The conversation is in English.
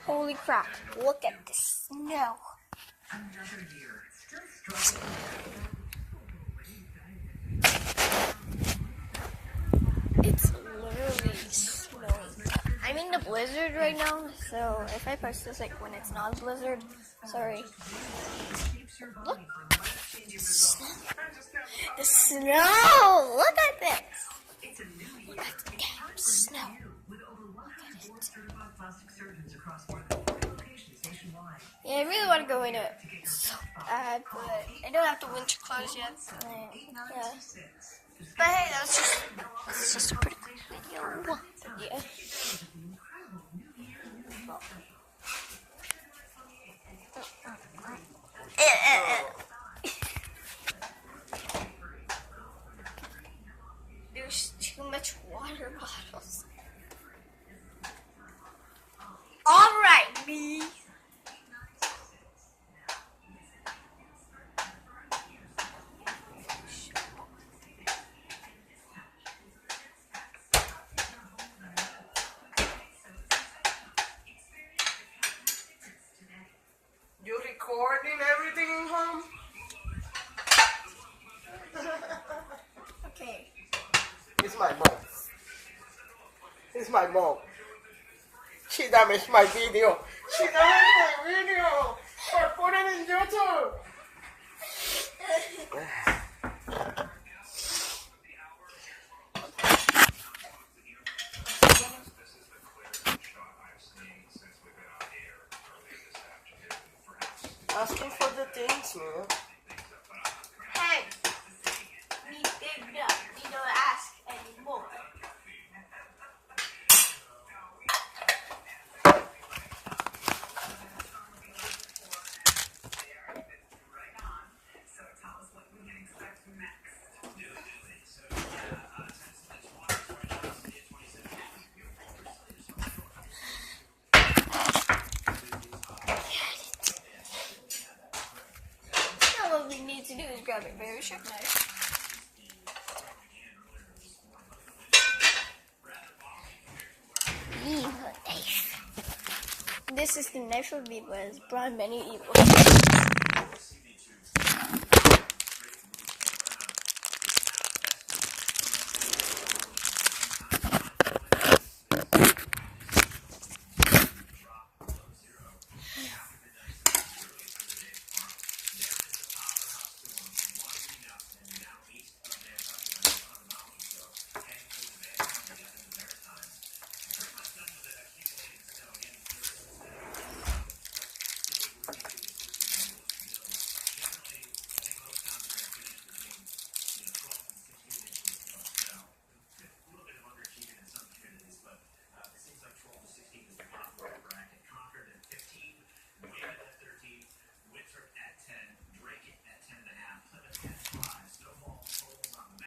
Holy crap, look at the snow. It's literally snowing. I'm in the blizzard right now, so if I post this like when it's not a blizzard, sorry. Look. The snow! Look at this! Look at the damn snow. Look at it. Yeah, I really want to go in it so bad, but I don't have the winter clothes yet. Yeah. But hey, that's just a pretty quick video. Yeah. There's too much water bottles. Alright, me. You recording everything in home? Okay. It's my mom. It's my mom. She damaged my video. She damaged my video. I put it in YouTube. Asking for the things, man. Hey, me big up. You don't ask anymore. Now what we need to do is grab a very sharp knife. Evil knife. This is the knife of evil. It's brought many evils.